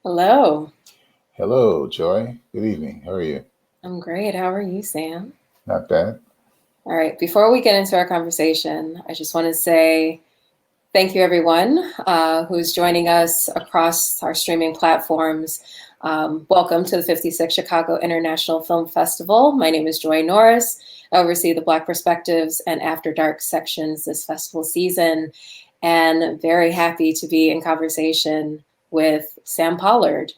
Hello. Hello, Joy. Good evening. How are you? I'm great. How are you, Sam? Not bad. All right. Before we get into our conversation, I just want to say thank you, everyone who's joining us across our streaming platforms. Welcome to the 56th Chicago International Film Festival. My name is Joy Norris. I oversee the Black Perspectives and After Dark sections this festival season, and very happy to be in conversation with Sam Pollard,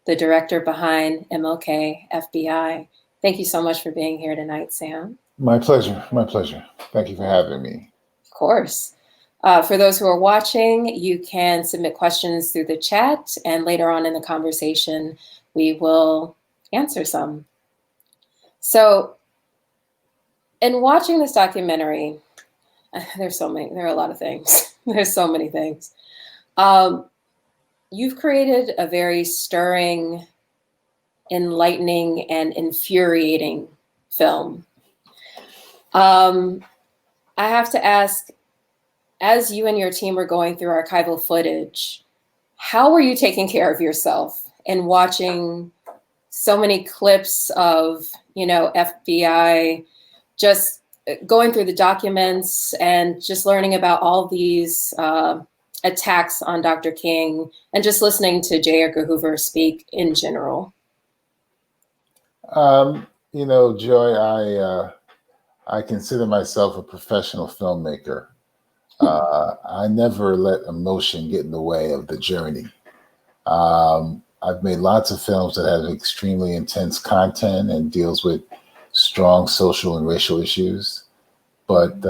the director behind MLK FBI. Thank you so much for being here tonight, Sam. My pleasure. My pleasure. Thank you for having me. Of course. For those who are watching, you can submit questions through the chat, and later on in the conversation, we will answer some. So, in watching this documentary, there are a lot of things. There's so many things. You've created a very stirring, enlightening, and infuriating film. I have to ask, as you and your team were going through archival footage, how were you taking care of yourself and watching so many clips of, FBI, just going through the documents and just learning about all these attacks on Dr. King and just listening to J. Edgar Hoover speak in general? Joy, I consider myself a professional filmmaker. I never let emotion get in the way of the journey. I've made lots of films that have extremely intense content and deals with strong social and racial issues. But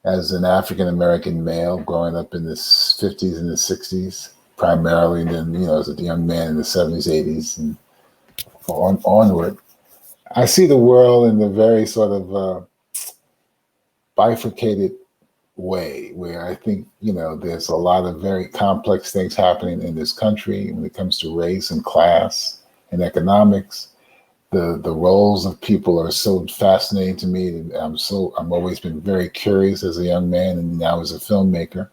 as an African-American male growing up in the 50s and the 60s, primarily, and then, as a young man in the 70s, 80s, and onward, I see the world in a very sort of bifurcated way where I think, there's a lot of very complex things happening in this country when it comes to race and class and economics. The roles of people are so fascinating to me. I've always been very curious as a young man and now as a filmmaker.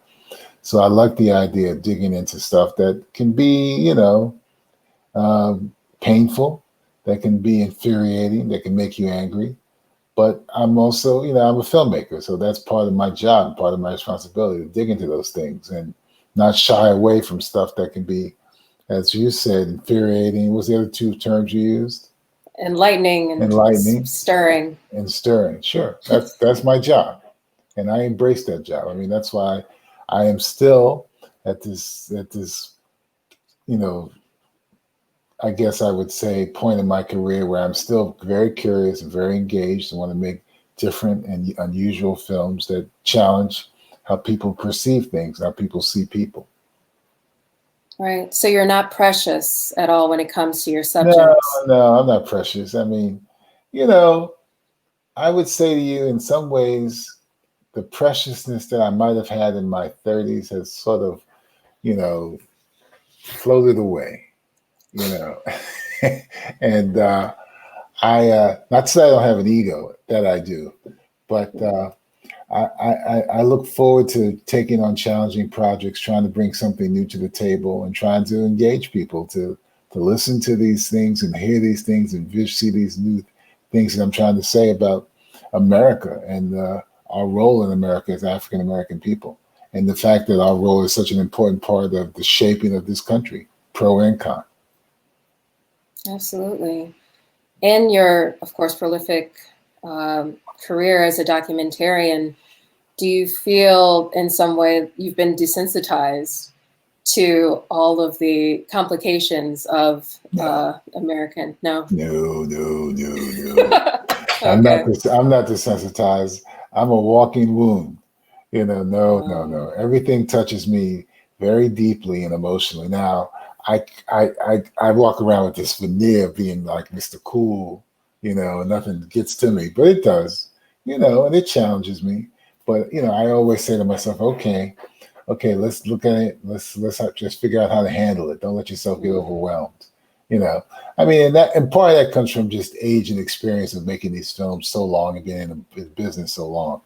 So I like the idea of digging into stuff that can be, painful, that can be infuriating, that can make you angry. But I'm also, I'm a filmmaker. So that's part of my job, part of my responsibility to dig into those things and not shy away from stuff that can be, as you said, infuriating. What was the other two terms you used? Enlightening and stirring. And stirring. Sure. That's my job. And I embrace that job. I mean, that's why I am still at this, I guess I would say point in my career where I'm still very curious and very engaged and want to make different and unusual films that challenge how people perceive things, how people see people. Right. So you're not precious at all when it comes to your subjects. No, I'm not precious. I mean, I would say to you in some ways, the preciousness that I might have had in my 30s has sort of, floated away, and I not to say I don't have an ego, that I do, but I look forward to taking on challenging projects, trying to bring something new to the table and trying to engage people to listen to these things and hear these things and see these new things that I'm trying to say about America and our role in America as African American people, and the fact that our role is such an important part of the shaping of this country, pro and con. Absolutely. In your, of course, prolific career as a documentarian, do you feel in some way you've been desensitized to all of the complications of American? No. Okay. I'm not desensitized. I'm a walking wound. No. Everything touches me very deeply and emotionally. Now, I walk around with this veneer of being like Mr. Cool, nothing gets to me, but it does, and it challenges me. But, I always say to myself, okay, let's look at it. Let's just figure out how to handle it. Don't let yourself get overwhelmed. I mean, and part of that comes from just age and experience of making these films so long and being in the business so long.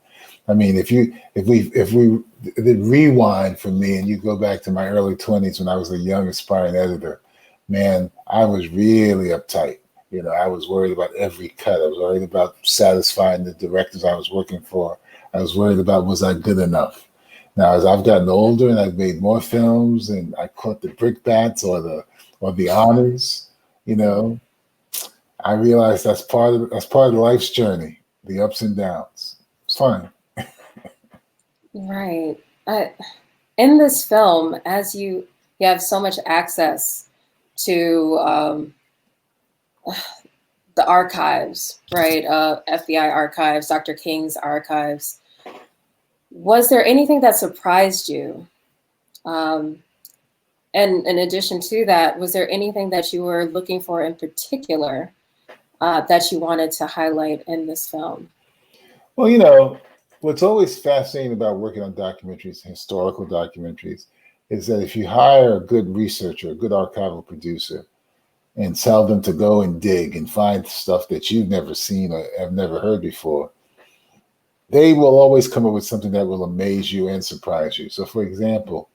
I mean, if we did rewind for me and you go back to my early 20s when I was a young aspiring editor, man, I was really uptight. You know, I was worried about every cut. I was worried about satisfying the directors I was working for. I was worried about, was I good enough? Now, as I've gotten older and I've made more films and I caught the brickbats or the honors, you know, I realized that's part of life's journey, the ups and downs. It's fun. Right. In this film, as you have so much access to the archives, right? FBI archives, Dr. King's archives. Was there anything that surprised you? And in addition to that, was there anything that you were looking for in particular that you wanted to highlight in this film? Well, you know, what's always fascinating about working on documentaries, historical documentaries, is that if you hire a good researcher, a good archival producer, and tell them to go and dig and find stuff that you've never seen or have never heard before, they will always come up with something that will amaze you and surprise you. So, for example,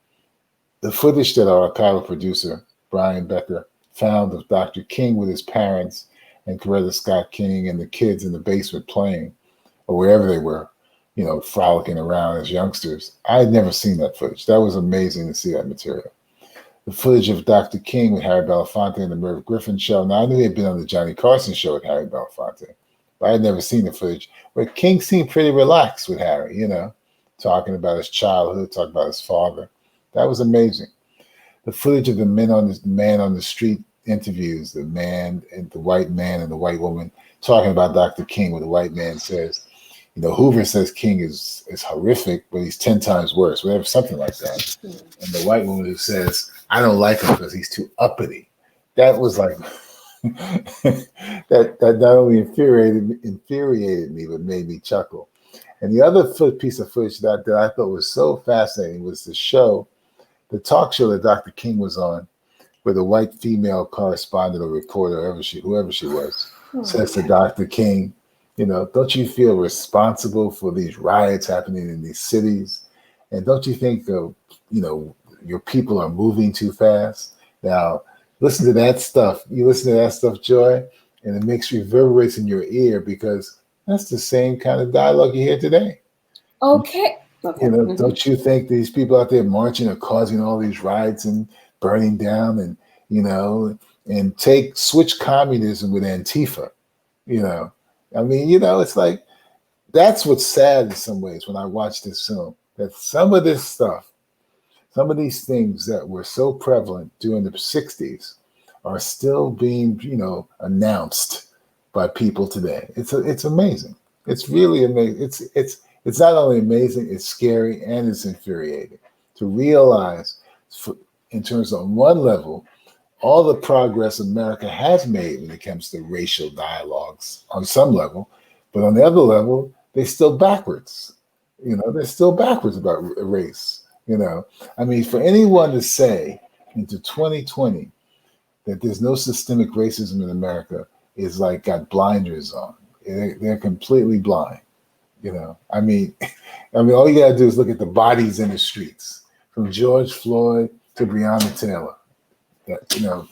the footage that our archival producer, Brian Becker, found of Dr. King with his parents and Coretta Scott King and the kids in the basement playing, or wherever they were, you know, frolicking around as youngsters. I had never seen that footage. That was amazing to see that material. The footage of Dr. King with Harry Belafonte and the Merv Griffin show. Now, I knew he had been on the Johnny Carson show with Harry Belafonte, but I had never seen the footage where King seemed pretty relaxed with Harry, you know, talking about his childhood, talking about his father. That was amazing. The footage of the man on the street interviews, the white man and the white woman talking about Dr. King, where the white man says, you know, Hoover says King is horrific, but he's 10 times worse, whatever, something like that. And the white woman who says, I don't like him because he's too uppity. That was like, that not only infuriated me, but made me chuckle. And the other piece of footage that I thought was so fascinating was the talk show that Dr. King was on, where the white female correspondent or reporter, whoever she was, says to Dr. King, you know, don't you feel responsible for these riots happening in these cities? And don't you think, you know, your people are moving too fast? Now, listen to that stuff. You listen to that stuff, Joy, and it reverberates in your ear because that's the same kind of dialogue you hear today. Okay. You know, don't you think these people out there marching are causing all these riots and burning down and, you know, and switch communism with Antifa, you know? I mean, you know, it's like, that's what's sad in some ways when I watch this film, that some of this stuff, some of these things that were so prevalent during the 60s are still being, you know, announced by people today. It's amazing. It's really amazing. It's not only amazing, it's scary and it's infuriating to realize, in terms of on one level, all the progress America has made when it comes to racial dialogues on some level, but on the other level, they're still backwards. You know, they're still backwards about race. You know, I mean, for anyone to say into 2020 that there's no systemic racism in America is like got blinders on. They're completely blind. You know, I mean, all you gotta do is look at the bodies in the streets, from George Floyd to Breonna Taylor. That, you know,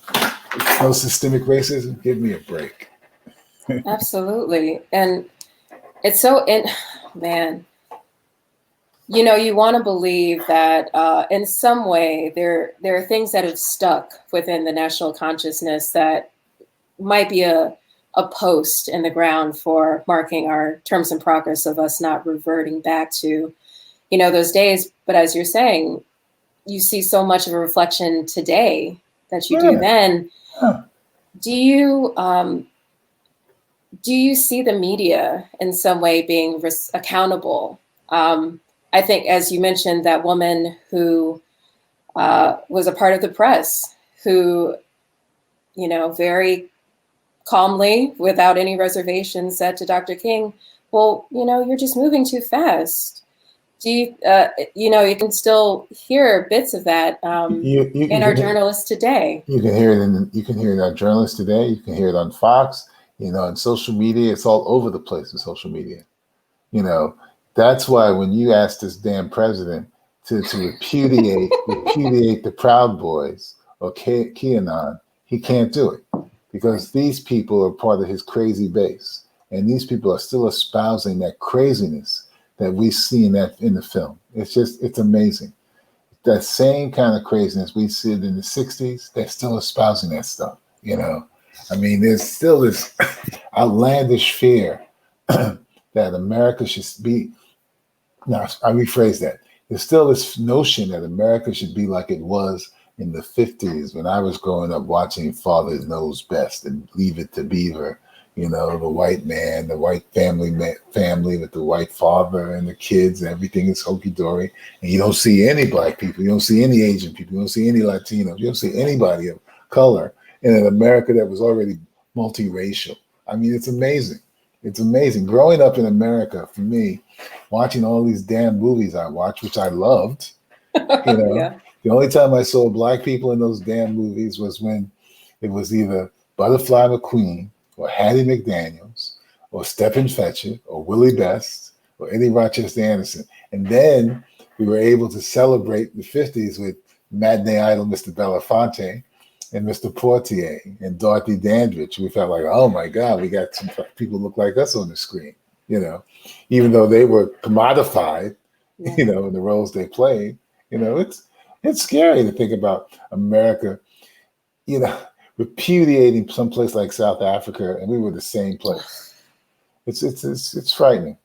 no systemic racism. Give me a break. Absolutely, and it's so man. You know, you want to believe that in some way there are things that have stuck within the national consciousness that might be a post in the ground for marking our terms and progress of us not reverting back to, you know, those days. But as you're saying, you see so much of a reflection today that you do then. Do you see the media in some way being accountable? I think, as you mentioned, that woman who was a part of the press, who, you know, very calmly, without any reservations, said to Dr. King, well, you know, you're just moving too fast. Do you, you know, you can still hear bits of that in our journalists today. You can hear it in our journalists today. You can hear it on Fox, you know, on social media. It's all over the place in social media. You know, That's why when you ask this damn president to repudiate the Proud Boys or QAnon, he can't do it because these people are part of his crazy base, and these people are still espousing that craziness that we see in the film. It's amazing. That same kind of craziness we see in the 60s, they're still espousing that stuff, you know? I mean, there's still this outlandish fear that America should be, no, I rephrase that. There's still this notion that America should be like it was in the 50s when I was growing up watching Father Knows Best and Leave It to Beaver, you know, the white man, the white family with the white father and the kids, and everything is hunky-dory. And you don't see any black people, you don't see any Asian people, you don't see any Latinos, you don't see anybody of color in an America that was already multiracial. I mean, it's amazing. It's amazing. Growing up in America, for me, watching all these damn movies I watched, which I loved, you know, Yeah. the only time I saw black people in those damn movies was when it was either Butterfly McQueen or Hattie McDaniels or Stephen Fetchit or Willie Best or Eddie Rochester Anderson. And then we were able to celebrate the 50s with matinee idol Mr. Belafonte and Mr. Portier and Dorothy Dandridge. We felt like, oh my God, we got some people look like us on the screen, you know, even though they were commodified, Yeah. you know, in the roles they played. You know, it's scary to think about America, you know, repudiating someplace like South Africa, and we were the same place. It's frightening.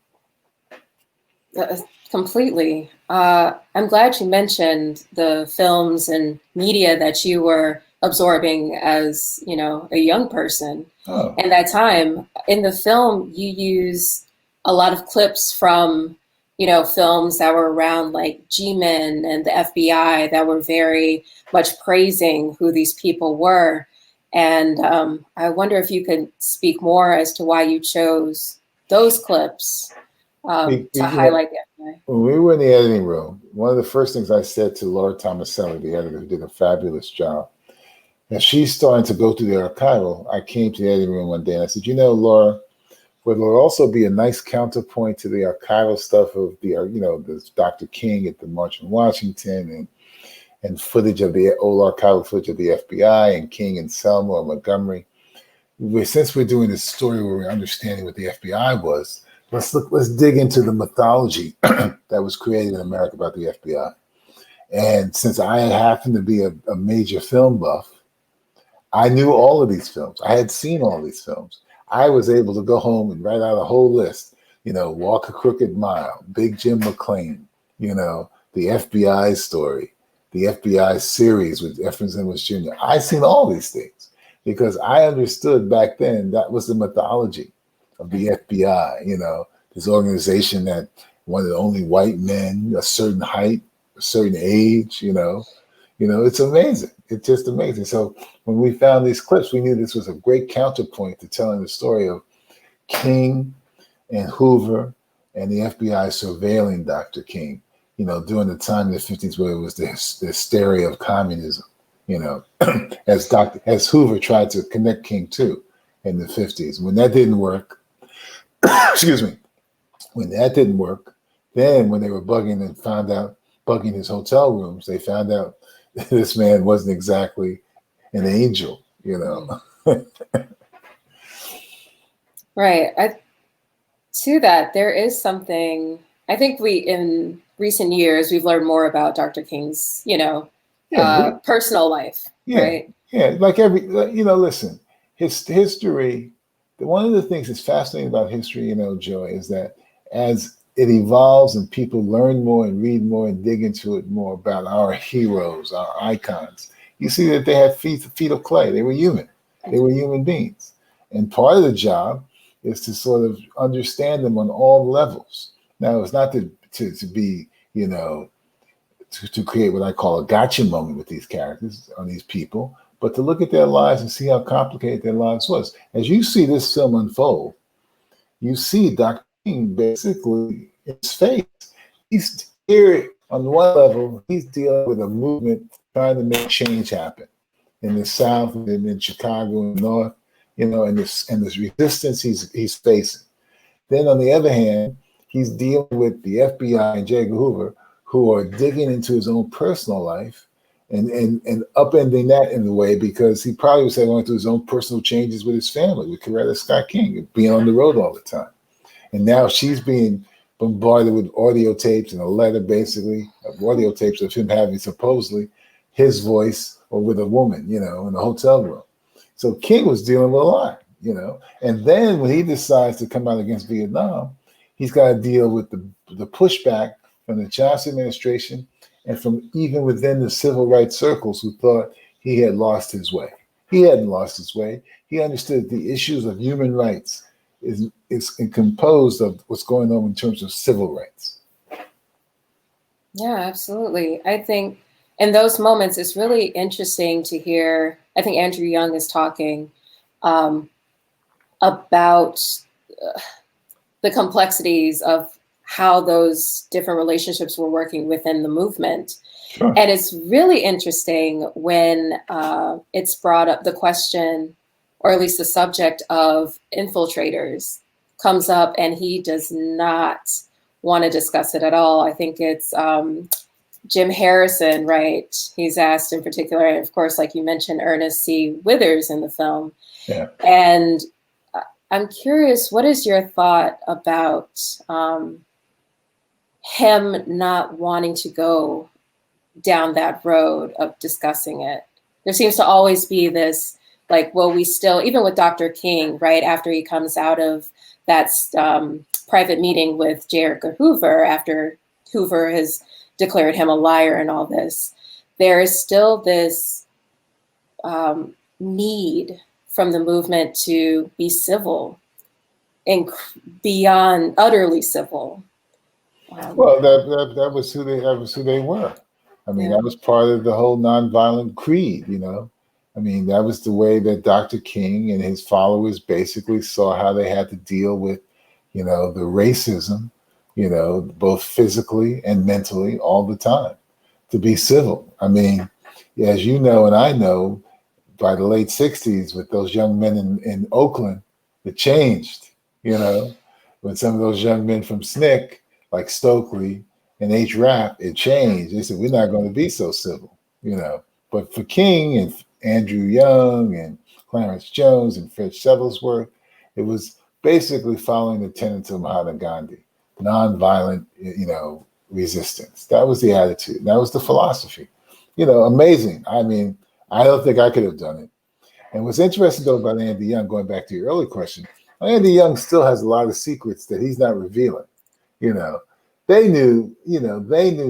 Completely. I'm glad you mentioned the films and media that you were absorbing as, you know, a young person. Oh. And that time in the film, you use a lot of clips from, you know, films that were around like G-Men and the FBI that were very much praising who these people were. And I wonder if you could speak more as to why you chose those clips to highlight the FBI. When we were in the editing room, one of the first things I said to Laura Tomaselli, the editor, who did a fabulous job, as she's starting to go through the archival, I came to the editing room one day and I said, you know, Laura, would it also be a nice counterpoint to the archival stuff of the, you know, this Dr. King at the March on Washington and footage of the old archival footage of the FBI and King and Selma or Montgomery. Since we're doing this story where we're understanding what the FBI was, let's dig into the mythology that was created in America about the FBI. And since I happened to be a major film buff, I knew all of these films. I had seen all these films. I was able to go home and write out a whole list, you know, Walk a Crooked Mile, Big Jim McClain, you know, the FBI story, the FBI series with Efrem Zimbalist Jr. I seen all these things because I understood back then that was the mythology of the FBI, you know, this organization that wanted only white men, a certain height, a certain age, you know, it's amazing. It's just amazing. So when we found these clips, we knew this was a great counterpoint to telling the story of King and Hoover and the FBI surveilling Dr. King, you know, during the time in the 50s where it was the hysteria of communism, you know, as Hoover tried to connect King to in the 50s. When that didn't work, excuse me, when that didn't work, then when they were bugging his hotel rooms, they found out this man wasn't exactly an angel, you know. Right. To that, there is something, I think in recent years, we've learned more about Dr. King's, you know, personal life, right? Yeah, like you know, listen, his history, one of the things that's fascinating about history, you know, Joy, is that as it evolves and people learn more and read more and dig into it more about our heroes, our icons, you see that they had feet of clay. They were human. They were human beings. And part of the job is to sort of understand them on all levels. Now, it's not to be, you know, to create what I call a gotcha moment with these characters, on these people, but to look at their lives and see how complicated their lives was. As you see this film unfold, you see Dr. King basically in his face. He's here on one level, he's dealing with a movement trying to make change happen in the South and in Chicago and the North, you know, and this resistance he's facing. Then on the other hand, he's dealing with the FBI and J. Edgar Hoover, who are digging into his own personal life and upending that in a way, because he probably was going through his own personal changes with his family, with Coretta Scott King, and being on the road all the time. And now she's being bombarded with audio tapes and a letter, basically, of audio tapes of him having supposedly his voice or with a woman, you know, in a hotel room. So King was dealing with a lot, you know. And then when he decides to come out against Vietnam, he's got to deal with the pushback from the Johnson administration and from even within the civil rights circles who thought he had lost his way. He hadn't lost his way. He understood the issues of human rights is composed of what's going on in terms of civil rights. Yeah, absolutely. I think in those moments, it's really interesting to hear, I think Andrew Young is talking about the complexities of how those different relationships were working within the movement. Sure. And it's really interesting when it's brought up, the question, or at least the subject of infiltrators comes up, and he does not want to discuss it at all. I think it's Jim Harrison, right? He's asked in particular, and of course, like you mentioned, Ernest C. Withers in the film. Yeah. And I'm curious, what is your thought about him not wanting to go down that road of discussing it? There seems to always be this, like, well, we still, even with Dr. King, right, after he comes out of that private meeting with J. Edgar Hoover, after Hoover has declared him a liar and all this, there is still this need from the movement to be civil and beyond utterly civil. Well, that was who they were. I mean, that was part of the whole nonviolent creed, you know. I mean, that was the way that Dr. King and his followers basically saw how they had to deal with, you know, the racism, you know, both physically and mentally all the time, to be civil. I mean, as you know and I know, by the late 60s with those young men in Oakland, it changed, you know. When some of those young men from SNCC, like Stokely and H. Rap, it changed. They said, we're not going to be so civil, you know. But for King and Andrew Young and Clarence Jones and Fred Shuttlesworth, it was basically following the tenets of Mahatma Gandhi, nonviolent, you know, resistance. That was the attitude. That was the philosophy. You know, amazing. I mean, I don't think I could have done it. And what's interesting, though, about Andy Young, going back to your earlier question, Andy Young still has a lot of secrets that he's not revealing. You know, they knew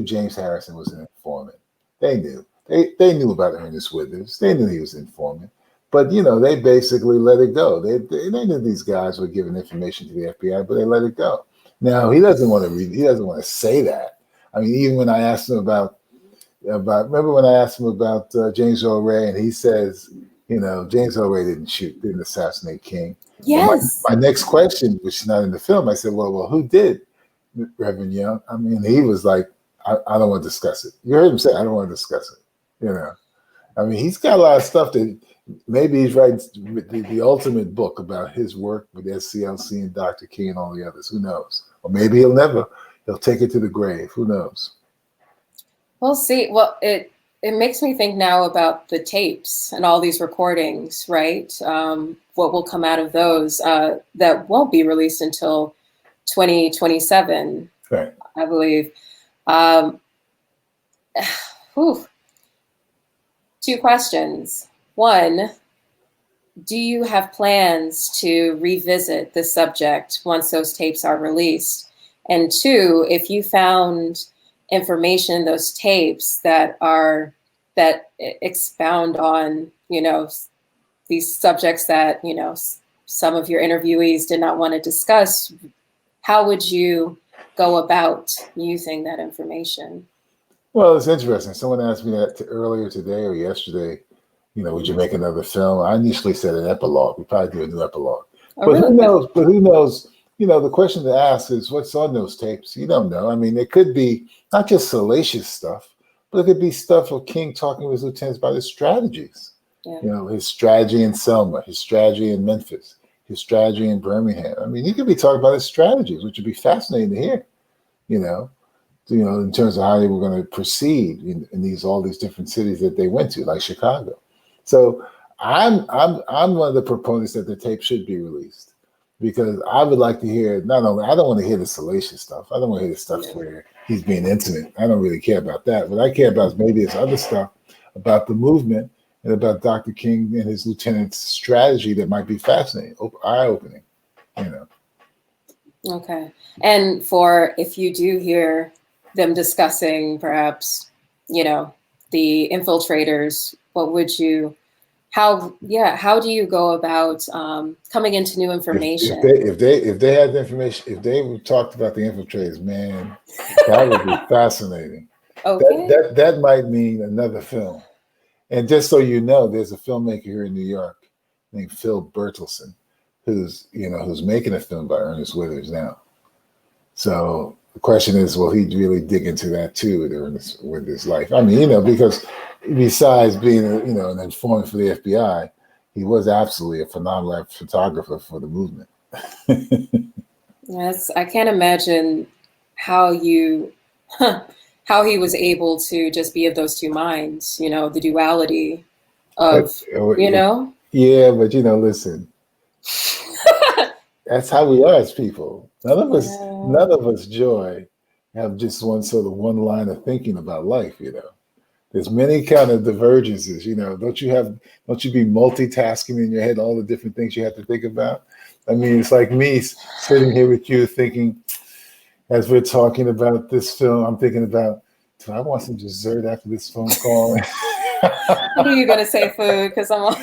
James Harrison was an informant. They knew. They knew about Ernest Withers. They knew he was an informant. But, you know, they basically let it go. They knew these guys were giving information to the FBI, but they let it go. Now, he doesn't want to say that. I mean, even when I asked him about remember when I asked him about James Earl Ray, and he says, you know, James Earl Ray didn't assassinate King. Yes. Well, my next question, which is not in the film, I said, well, who did, Reverend Young? I mean, he was like, I don't want to discuss it. You heard him say, I don't want to discuss it. You know, I mean, he's got a lot of stuff that maybe he's writing the ultimate book about his work with SCLC and Dr. King and all the others. Who knows? Or maybe he'll take it to the grave. Who knows? We'll see. Well, it makes me think now about the tapes and all these recordings, right? What will come out of those that won't be released until 2027, right. I believe. Two questions. One, do you have plans to revisit the subject once those tapes are released? And two, if you found information in those tapes that expound on, you know, these subjects that, you know, some of your interviewees did not want to discuss, how would you go about using that information? Well, it's interesting. Someone asked me that earlier today or yesterday, you know, would you make another film? I initially said an epilogue. We'd probably do a new epilogue. Oh, but really? who knows? You know, the question to ask is what's on those tapes? You don't know. I mean, it could be not just salacious stuff, but it could be stuff of King talking with his lieutenants about his strategies. Yeah. You know, his strategy in Selma, his strategy in Memphis, his strategy in Birmingham. I mean, he could be talking about his strategies, which would be fascinating to hear, in terms of how they were going to proceed in all these different cities that they went to, like Chicago. So I'm one of the proponents that the tape should be released, because I would like to hear, not only, I don't want to hear the salacious stuff. I don't want to hear the stuff where he's being intimate. I don't really care about that. What I care about is maybe this other stuff about the movement and about Dr. King and his lieutenant's strategy that might be fascinating, eye-opening, Okay. And for, if you do hear them discussing perhaps, the infiltrators, what would you, how do you go about coming into new information? If they had the information, if they talked about the infiltrators, man, that would be fascinating. Okay. That might mean another film. And just so you know, there's a filmmaker here in New York named Philbertelsen, who's making a film by Ernest Withers now. So the question is, will he really dig into that too with his life? I mean, because besides being an informant for the FBI, he was absolutely a phenomenal photographer for the movement. Yes, I can't imagine how he was able to just be of those two minds, the duality of, Yeah, but listen, that's how we are as people. None of us, Joy, have just one line of thinking about life, There's many kind of divergences, Don't you be multitasking in your head, all the different things you have to think about? I mean, it's like me sitting here with you thinking, as we're talking about this film, I'm thinking about, do I want some dessert after this phone call? What are you going to say, food? Because I'm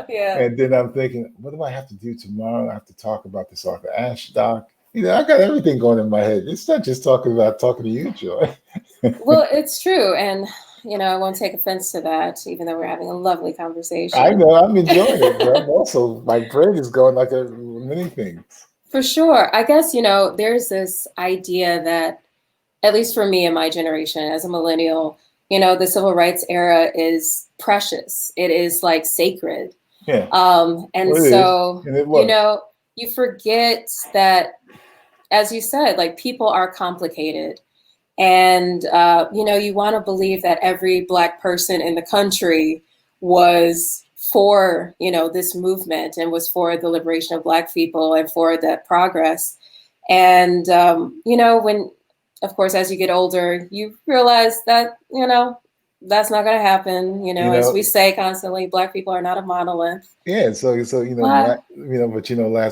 yeah. And then I'm thinking, what do I have to do tomorrow? I have to talk about this Arthur Ashe doc. I got everything going in my head. It's not just talking to you, Joy. Well, it's true. And, I won't take offense to that, even though we're having a lovely conversation. I know, I'm enjoying it, but I'm also, my brain is going like many things. For sure. I guess, there's this idea that, at least for me and my generation as a millennial, the civil rights era is precious. It is like sacred. Yeah. And so, you forget that, as you said, like, people are complicated. And, you want to believe that every Black person in the country was for, this movement and was for the liberation of Black people and for that progress. And, when, of course, as you get older, you realize that, that's not going to happen. As we say constantly, Black people are not a monolith. Yeah. So last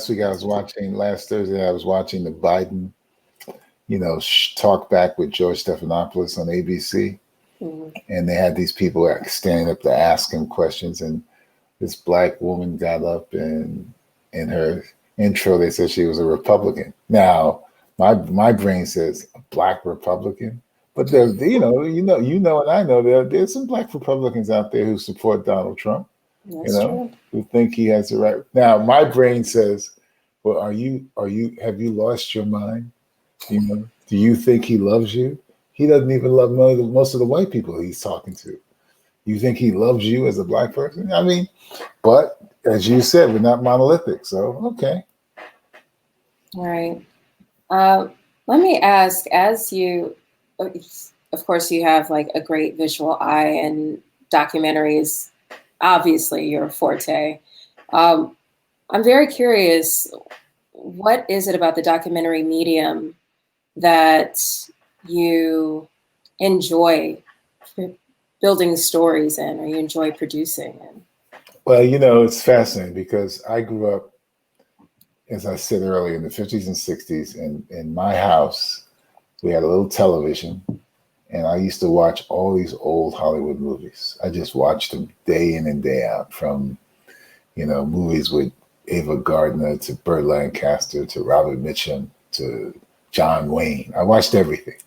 week last Thursday, I was watching the Biden, talk back with George Stephanopoulos on ABC. Mm-hmm. And they had these people standing up to ask him questions. And this Black woman got up, and in her intro, they said she was a Republican. Now, my brain says a Black Republican, but there, and I know there's some Black Republicans out there who support Donald Trump. That's true. Who think he has the right. Now, my brain says, well, have you lost your mind? Do you think he loves you? He doesn't even love most of the white people he's talking to. You think he loves you as a Black person? I mean, but as you said, we're not monolithic, so okay. All right. Let me ask, as you, of course, you have like a great visual eye, and documentaries, obviously, your forte. I'm very curious, what is it about the documentary medium that you enjoy building stories in, or you enjoy producing in? Well, it's fascinating because I grew up, as I said earlier, in the 50s and 60s, and in my house, we had a little television, and I used to watch all these old Hollywood movies. I just watched them day in and day out, from, movies with Ava Gardner to Burt Lancaster to Robert Mitchum to John Wayne. I watched everything.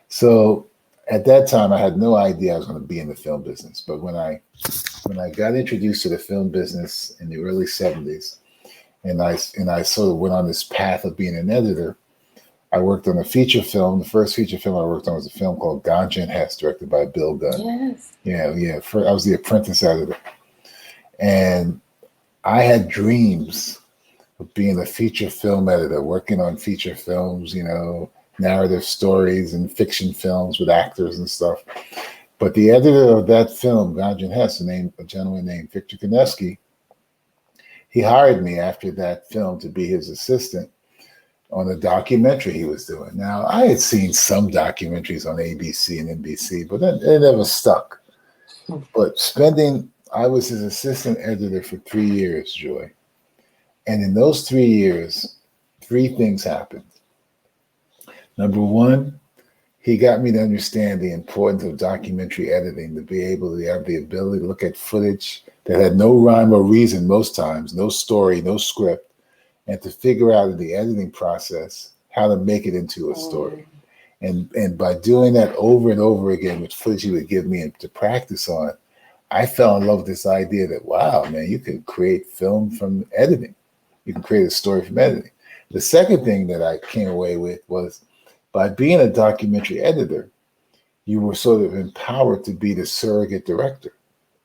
So at that time, I had no idea I was going to be in the film business. But when I got introduced to the film business in the early 70s, and I sort of went on this path of being an editor, I worked on a feature film. The first feature film I worked on was a film called Ganja and Hess, directed by Bill Gunn. Yes. Yeah. I was the apprentice editor. And I had dreams of being a feature film editor, working on feature films, you know, narrative stories and fiction films with actors and stuff. But the editor of that film, Ganjan Hess, a gentleman named Victor Koneski, he hired me after that film to be his assistant on a documentary he was doing. Now, I had seen some documentaries on ABC and NBC, but it never stuck. But I was his assistant editor for 3 years, Joy. And in those 3 years, 3 things happened. Number one, he got me to understand the importance of documentary editing, to be able to have the ability to look at footage that had no rhyme or reason most times, no story, no script, and to figure out in the editing process how to make it into a story. And by doing that over and over again with footage he would give me to practice on, I fell in love with this idea that, wow, man, you can create film from editing. You can create a story from editing. The second thing that I came away with was, by being a documentary editor, you were sort of empowered to be the surrogate director.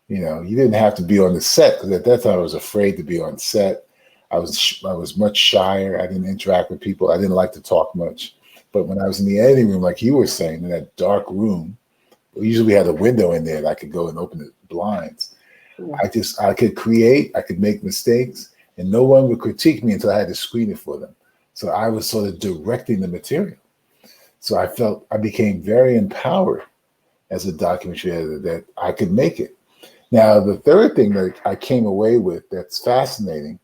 You know, you didn't have to be on the set, because at that time I was afraid to be on set. I was much shyer. I didn't interact with people. I didn't like to talk much. But when I was in the editing room, like you were saying, in that dark room, usually we had a window in there that I could go and open the blinds. Yeah. I could create, I could make mistakes, and no one would critique me until I had to screen it for them. So I was sort of directing the material. So I became very empowered as a documentary editor that I could make it. Now, the third thing that I came away with that's fascinating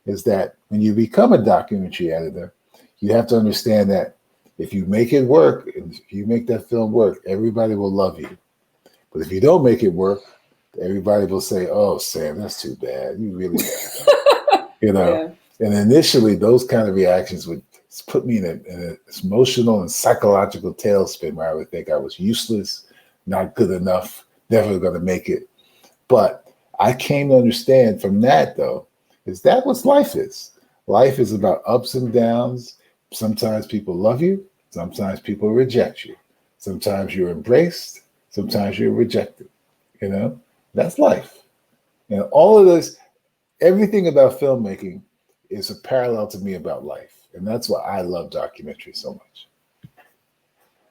is that when you become a documentary editor, you have to understand that if you make it work, and if you make that film work, everybody will love you. But if you don't make it work, everybody will say, "Oh, Sam, that's too bad. You really bad." You know. Yeah. And initially, those kind of reactions would put me in an emotional and psychological tailspin where I would think I was useless, not good enough, never going to make it. But I came to understand from that, though, is that what life is. Life is about ups and downs. Sometimes people love you. Sometimes people reject you. Sometimes you're embraced. Sometimes you're rejected. You know, that's life. And all of this, everything about filmmaking is a parallel to me about life. And that's why I love documentaries so much.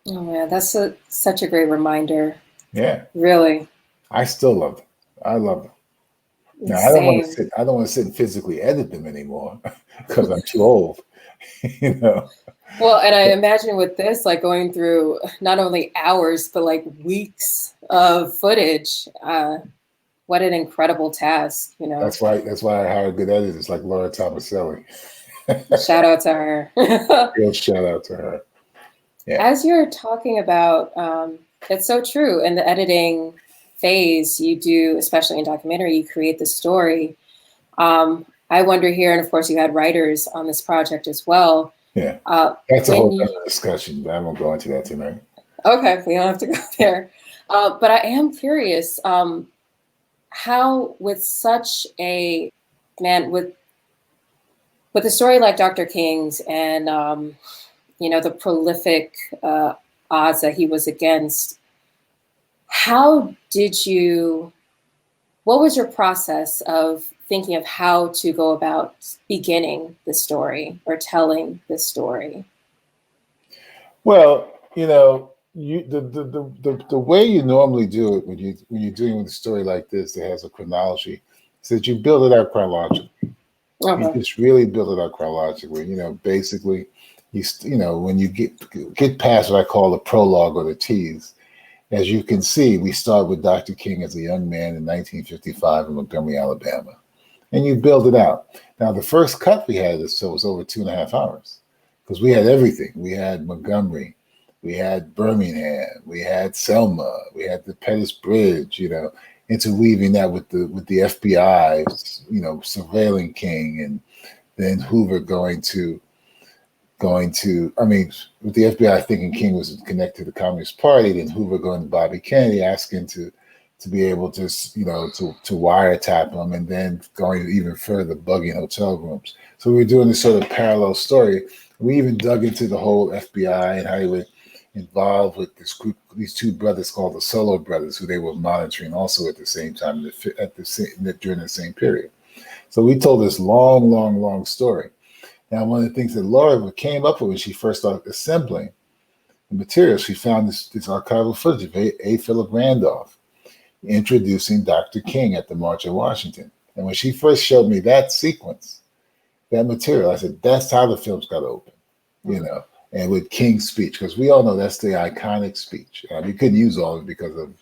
Oh, man, that's such a great reminder. Yeah. Really. I still love them. I love them. Now, I don't want to sit and physically edit them anymore because I'm too old, you know. Well, and I imagine with this, like going through not only hours, but like weeks of footage, what an incredible task, you know. That's why I hire good editors like Laura Tomaselli. Shout out to her. Real shout out to her. Yeah. As you're talking about, it's so true. In the editing phase, you do, especially in documentary, you create the story. I wonder here, and of course you had writers on this project as well. Yeah, that's a whole other discussion, but I won't go into that tonight. Okay, we don't have to go there. But I am curious, how with such a, man, with a story like Dr. King's and, you know, the prolific odds that he was against, what was your process of thinking of how to go about beginning the story or telling the story? Well, you know, the way you normally do it when you're dealing with a story like this that has a chronology is that you build it out chronologically. You just really build it out chronologically. You know, basically, you know, when you get past what I call the prologue or the tease, as you can see, we start with Dr. King as a young man in 1955 in Montgomery, Alabama. And you build it out. Now, the first cut we had of this show was over 2.5 hours because we had everything. We had Montgomery, we had Birmingham, we had Selma, we had the Pettus Bridge, you know, interweaving that with the FBI, you know, surveilling King, and then Hoover going to, I mean, with the FBI thinking King was connected to the Communist Party, then Hoover going to Bobby Kennedy asking to be able to, you know, to wiretap him, and then going even further, bugging hotel rooms. So we were doing this sort of parallel story. We even dug into the whole FBI and how they were involved with this group, these two brothers called the Solo Brothers, who they were monitoring also at the same time, during the same period. So we told this long, long, long story. Now, one of the things that Laura came up with when she first started assembling the material, she found this archival footage of A. Philip Randolph introducing Dr. King at the March on Washington. And when she first showed me that sequence, that material, I said, that's how the film's got to open, you know, and with King's speech, because we all know that's the iconic speech. We couldn't use all of it because of,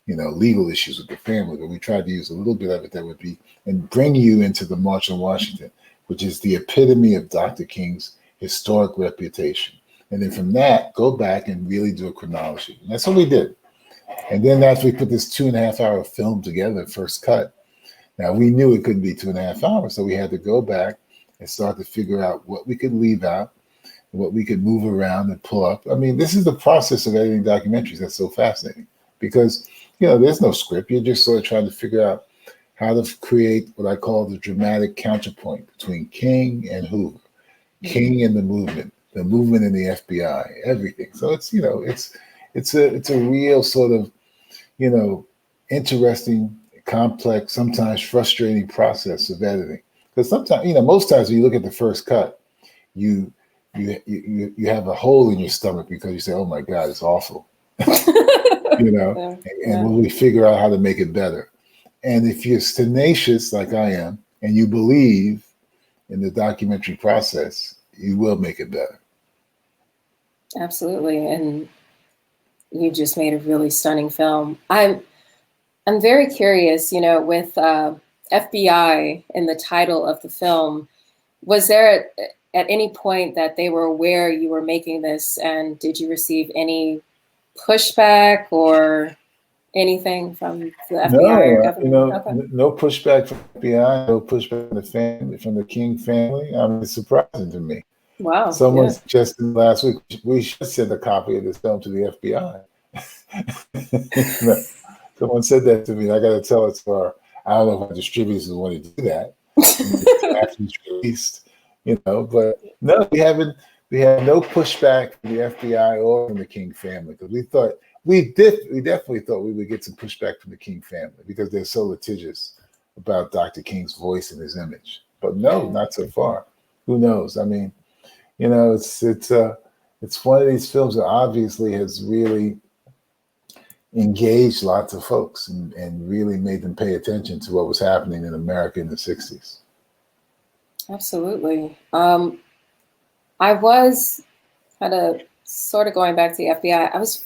you know, legal issues with the family, but we tried to use a little bit of it that would be, and bring you into the March on Washington, which is the epitome of Dr. King's historic reputation. And then from that, go back and really do a chronology. And that's what we did. And then after we put this 2.5-hour film together, first cut, now we knew it couldn't be 2.5 hours, so we had to go back and start to figure out what we could leave out, and what we could move around and pull up. I mean, this is the process of editing documentaries that's so fascinating because, you know, there's no script. You're just sort of trying to figure out how to create what I call the dramatic counterpoint between King and Hoover, King and the movement and the FBI, everything. So it's, you know, it's a real sort of, you know, interesting, complex, sometimes frustrating process of editing. Because sometimes, you know, most times when you look at the first cut, you have a hole in your stomach because you say, "Oh my God, it's awful," you know. And when we figure out how to make it better, and if you're tenacious like I am, and you believe in the documentary process, you will make it better. Absolutely, and you just made a really stunning film. I'm very curious, you know, with FBI in the title of the film, was there at any point that they were aware you were making this, and did you receive any pushback or anything from the FBI or government? You know, no pushback from the FBI, no pushback from the family, from the King family. I mean, it's surprising to me. Wow. Someone suggested last week we should send a copy of this film to the FBI. Someone said that to me. I got to tell it to our, I don't know if our distributors want to do that. After it's released, you know, but no, we have no pushback from the FBI or from the King family, because we definitely thought we would get some pushback from the King family because they're so litigious about Dr. King's voice and his image. But no, not so far. Who knows? I mean, you know, it's one of these films that obviously has really engaged lots of folks and really made them pay attention to what was happening in America in the 60s. Absolutely. I was kind of sort of going back to the FBI. I was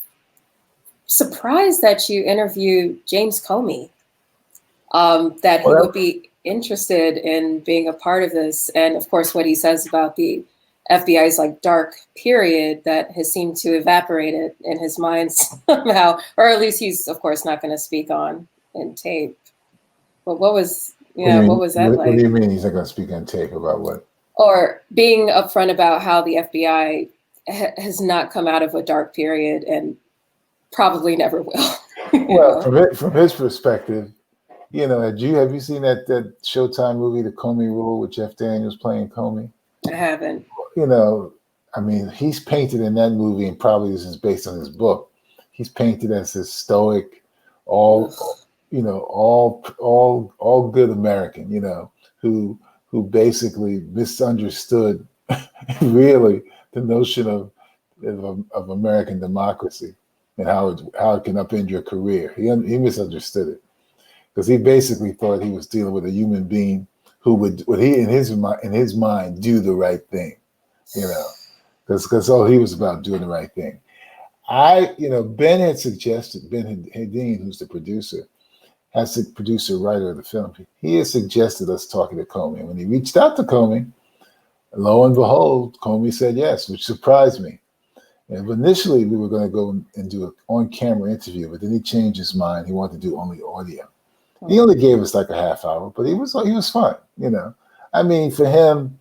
surprised that you interviewed James Comey, that he would be interested in being a part of this. And of course, what he says about the FBI's like dark period that has seemed to evaporate it in his mind somehow, or at least he's of course not going to speak on in tape. But what was that like? What do you mean he's not going to speak on tape about what? Or being upfront about how the FBI has not come out of a dark period and probably never will. Well, from his perspective, you know, have you seen that Showtime movie, The Comey Rule, with Jeff Daniels playing Comey? I haven't. You know, I mean, he's painted in that movie, and probably this is based on his book. He's painted as this stoic, all good American, you know, who basically misunderstood really the notion of American democracy and how it can upend your career. He misunderstood it because he basically thought he was dealing with a human being who would in his mind do the right thing, you know, because all he was about doing the right thing. Ben had suggested, Ben Hedin, who's the producer, writer of the film, he has suggested us talking to Comey. And when he reached out to Comey, lo and behold, Comey said yes, which surprised me. And initially we were going to go and do an on-camera interview, but then he changed his mind. He wanted to do only audio. He only gave us like a half hour, but he was fun, you know. I mean, for him,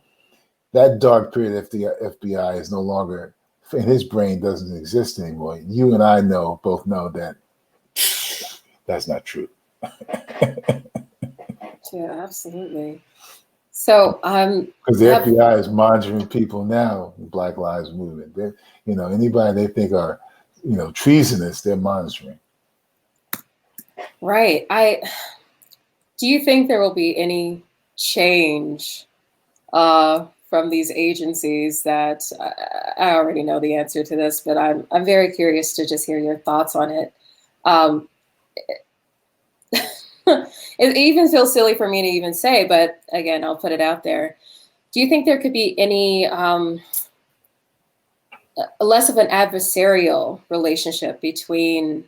that dark period of the FBI is no longer, in his brain, doesn't exist anymore. You and I both know that that's not true. Yeah, absolutely. So because the FBI is monitoring people now, the Black Lives Movement. You know, anybody they think are, you know, treasonous, they're monitoring. Right. Do you think there will be any change from these agencies that I already know the answer to this, but I'm very curious to just hear your thoughts on it. It even feels silly for me to even say, but again, I'll put it out there. Do you think there could be any less of an adversarial relationship between,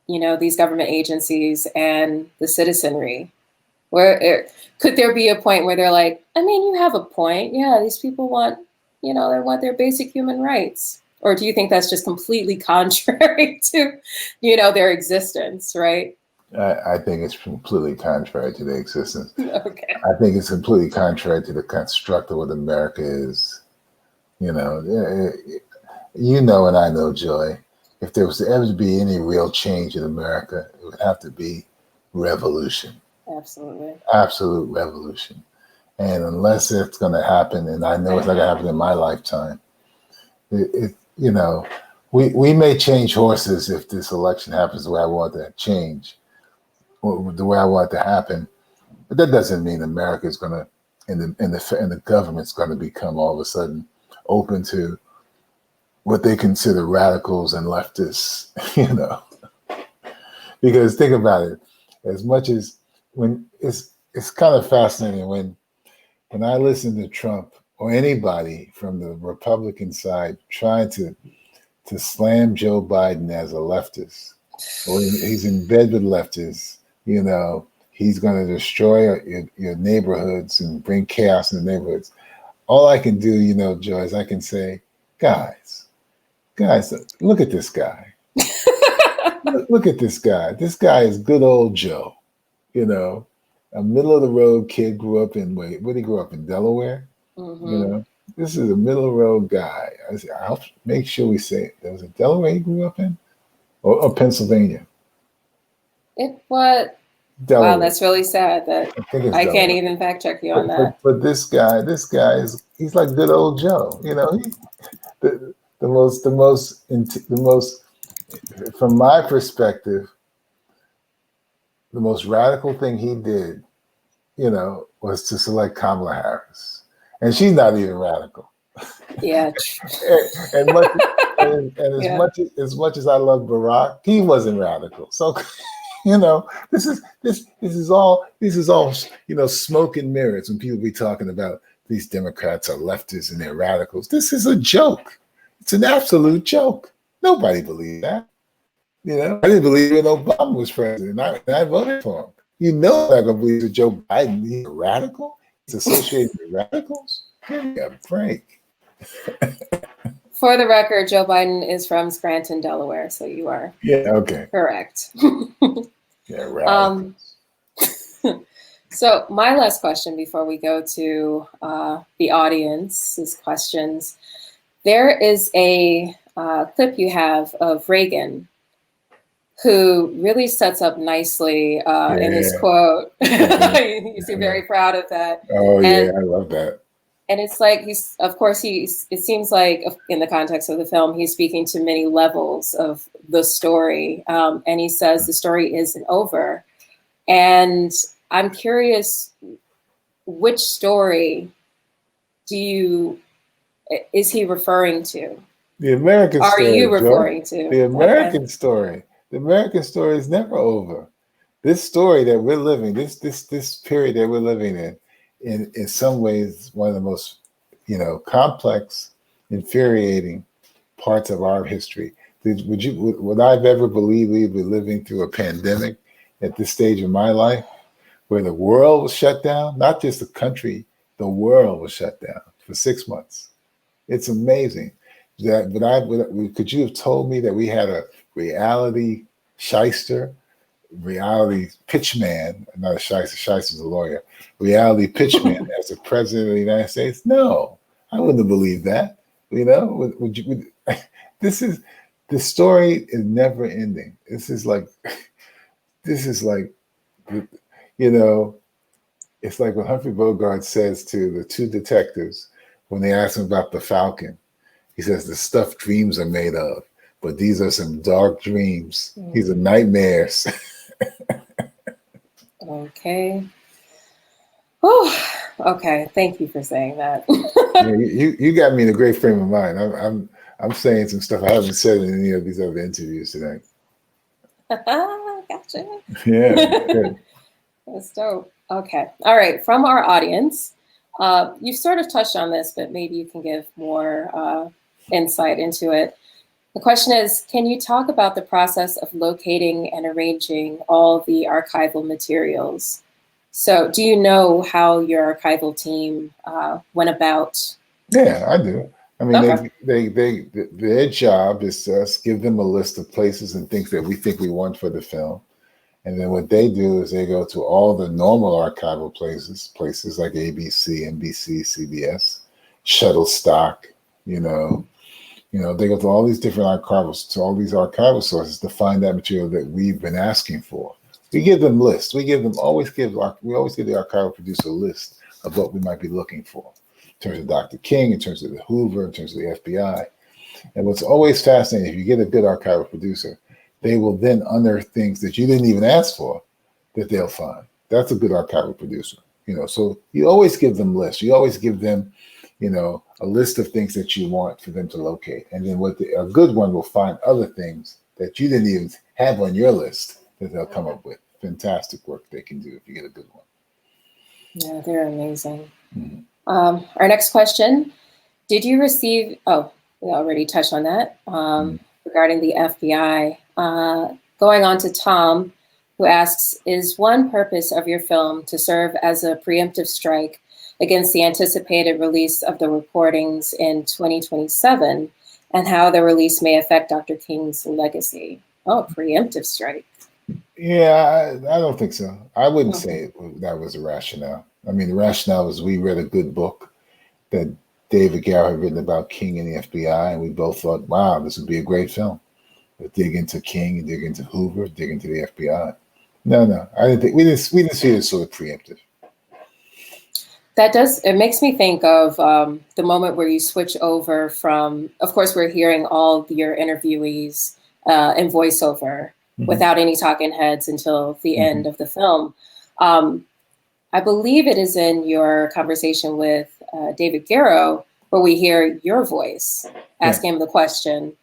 you know, these government agencies and the citizenry? Where could there be a point where they're like, I mean, you have a point. Yeah, these people want, you know, they want their basic human rights. Or do you think that's just completely contrary to, you know, their existence, right? I think it's completely contrary to their existence. Okay. I think it's completely contrary to the construct of what America is. You know, and I know, Joy, if there was to ever be any real change in America, it would have to be revolution. Absolutely. Absolute revolution. And unless it's going to happen, and I know it's not going to happen in my lifetime, you know, we may change horses if this election happens the way I want it to change, or the way I want it to happen. But that doesn't mean America is going to, and the government's going to become all of a sudden open to what they consider radicals and leftists, you know. Because think about it, as much as when it's kind of fascinating when I listen to Trump or anybody from the Republican side trying to slam Joe Biden as a leftist, or he's in bed with leftists, you know, he's going to destroy your neighborhoods and bring chaos in the neighborhoods. All I can do, you know, Joy, is I can say, guys, look at this guy. Look at this guy. This guy is good old Joe. You know, a middle of the road kid, grew up in, where did he grow up in? Delaware? Mm-hmm. You know, this is a middle of the road guy. I'll make sure we say it. There was a Delaware he grew up in, or Pennsylvania. It what? Delaware. Wow, that's really sad that I can't even fact check you on that. But this guy he's like good old Joe. You know, the most from my perspective, the most radical thing he did, you know, was to select Kamala Harris, and she's not even radical. Yeah. and as much as I love Barack, he wasn't radical. So, you know, this is all, you know, smoke and mirrors when people be talking about these Democrats are leftists and they're radicals. This is a joke. It's an absolute joke. Nobody believed that. You know, I didn't believe when Obama was president. I voted for him. You know, I'm not gonna believe that Joe Biden, he's a radical. He's associated with radicals. Give me a break. For the record, Joe Biden is from Scranton, Delaware, so you are correct. Yeah, radicals. So my last question before we go to the audience's questions. There is a clip you have of Reagan, who really sets up nicely in his quote. You seem very proud of that. Oh, yeah, I love that. And it's like it seems like in the context of the film, he's speaking to many levels of the story. And he says the story isn't over. And I'm curious, which story is he referring to? The American story. Are you referring to? The American story. The American story is never over. This story that we're living, this period that we're living in some ways, one of the most, you know, complex, infuriating parts of our history. Would I've ever believed we'd be living through a pandemic at this stage of my life, where the world was shut down? Not just the country, the world was shut down for 6 months. It's amazing. Could you have told me that we had a reality shyster, reality pitchman, not a shyster, shyster's a lawyer, reality pitchman as the president of the United States? No, I wouldn't have believed that. You know, the story is never ending. This is like, you know, it's like when Humphrey Bogart says to the two detectives when they ask him about the Falcon, he says, the stuff dreams are made of, but these are some dark dreams. These are nightmares. Okay. Oh, okay. Thank you for saying that. Yeah, you got me in a great frame of mind. I'm saying some stuff I haven't said in any of these other interviews tonight. Gotcha. Yeah, good. That's dope. Okay. All right. From our audience, you've sort of touched on this, but maybe you can give more insight into it. The question is, can you talk about the process of locating and arranging all the archival materials? So do you know how your archival team went about? Yeah, I do. I mean, Okay. their job is to us give them a list of places and things that we think we want for the film. And then what they do is they go to all the normal archival places like ABC, NBC, CBS, Shutterstock, you know, they go to all these different archival sources to find that material that we've been asking for. We give them lists. We always give the archival producer a list of what we might be looking for in terms of Dr. King, in terms of the Hoover, in terms of the FBI. And what's always fascinating, if you get a good archival producer, they will then unearth things that you didn't even ask for that they'll find. That's a good archival producer. So you always give them lists. You always give them a list of things that you want for them to locate. And then a good one will find other things that you didn't even have on your list that they'll come up with. Fantastic work they can do if you get a good one. Yeah, they're amazing. Mm-hmm. Our next question, did you receive, we already touched on that, regarding the FBI. Going on to Tom, who asks, is one purpose of your film to serve as a preemptive strike against the anticipated release of the recordings in 2027 and how the release may affect Dr. King's legacy? Oh, preemptive strike. Yeah, I don't think so. I wouldn't say that was the rationale. I mean, the rationale was we read a good book that David Garrow had written about King and the FBI, and we both thought, wow, this would be a great film. But dig into King, and dig into Hoover, dig into the FBI. No, I didn't think we didn't see it as sort of preemptive. It makes me think of the moment where you switch over from, of course, we're hearing all your interviewees in voiceover without any talking heads until the end of the film. I believe it is in your conversation with David Garrow where we hear your voice asking him the question.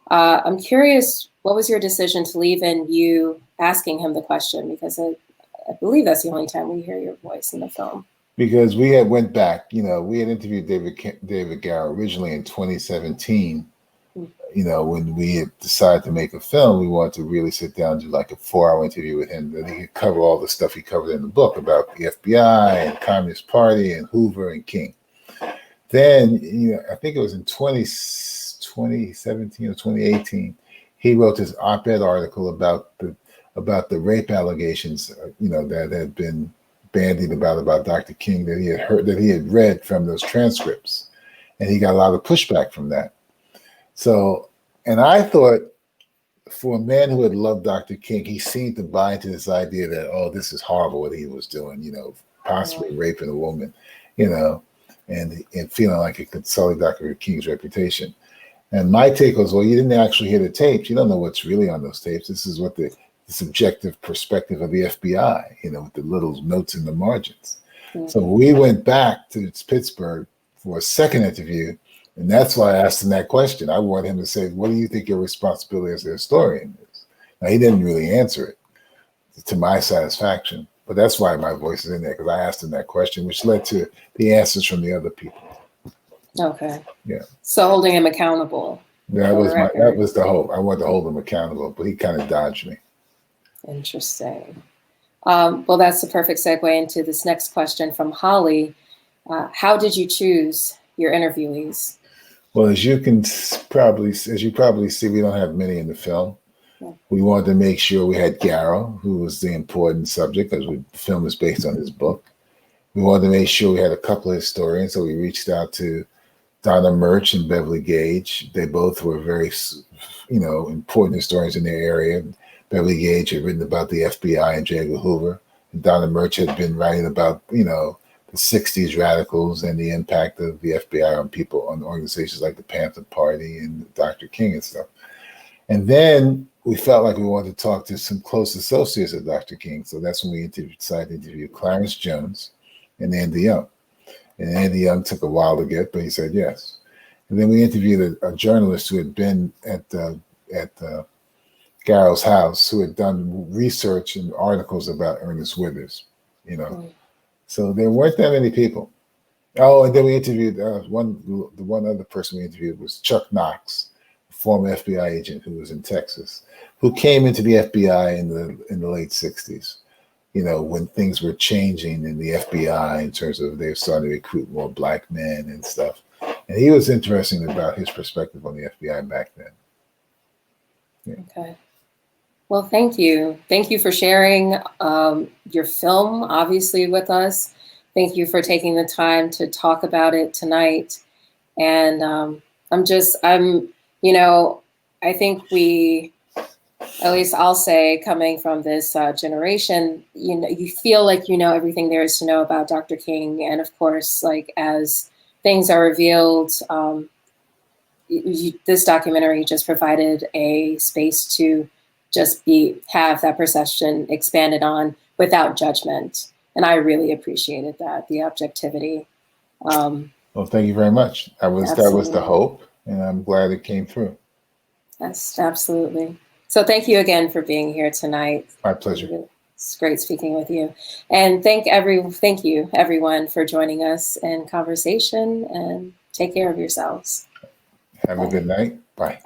I'm curious, what was your decision to leave in you asking him the question? Because I believe that's the only time we hear your voice in the film. Because we had went back, we had interviewed David Garrow originally in 2017. When we had decided to make a film, we wanted to really sit down and do like a 4-hour interview with him that he could cover all the stuff he covered in the book about the FBI and Communist Party and Hoover and King. Then, I think it was in 2017 or 2018, he wrote this op-ed article about the rape allegations, that had been bandied about Dr. King that he had read from those transcripts, and he got a lot of pushback from that. So, and I thought, for a man who had loved Dr. King, he seemed to buy into this idea that, oh, this is horrible what he was doing, possibly raping a woman, and feeling like it could sully Dr. King's reputation. And my take was, well, you didn't actually hear the tapes. You don't know what's really on those tapes. This is what the subjective perspective of the FBI, with the little notes in the margins. So we went back to Pittsburgh for a second interview, and that's why I asked him that question. I want him to say, what do you think your responsibility as a historian is? Now, he didn't really answer it to my satisfaction, but that's why my voice is in there, because I asked him that question, which led to the answers from the other people. Okay. Yeah. So holding him accountable. That was the hope. I wanted to hold him accountable, but he kind of dodged me. Interesting. Well, that's the perfect segue into this next question from Holly. How did you choose your interviewees? Well, as you probably see, we don't have many in the film. Yeah. We wanted to make sure we had Garrow, who was the important subject, because the film is based on his book. We wanted to make sure we had a couple of historians, so we reached out to Donna Murch and Beverly Gage. They both were very, important historians in their area. Beverly Gage had written about the FBI and J. Edgar Hoover. And Donna Murch had been writing about, the 60s radicals and the impact of the FBI on people, on organizations like the Panther Party and Dr. King and stuff. And then we felt like we wanted to talk to some close associates of Dr. King. So that's when we decided to interview Clarence Jones, and Andy Young. And Andy Young took a while to get, but he said yes. And then we interviewed a journalist who had been at Garrow's house, who had done research and articles about Ernest Withers, you know. Mm. So there weren't that many people. Oh, and then we interviewed the one other person we interviewed was Chuck Knox, a former FBI agent who was in Texas, who came into the FBI in the late 60s, you know, when things were changing in the FBI in terms of they were starting to recruit more black men and stuff. And he was interesting about his perspective on the FBI back then. Yeah. Okay. Well, thank you. Thank you for sharing your film, obviously, with us. Thank you for taking the time to talk about it tonight. And you know, I think we, at least I'll say, coming from this generation, you know, you feel like you know everything there is to know about Dr. King. And of course, like as things are revealed, this documentary just provided a space to just have that perception expanded on without judgment. And I really appreciated that, the objectivity. Well, thank you very much. That was the hope, and I'm glad it came through. Yes, absolutely. So thank you again for being here tonight. My pleasure. It's great speaking with you. And thank you everyone for joining us in conversation, and take care of yourselves. Have a good night. Bye.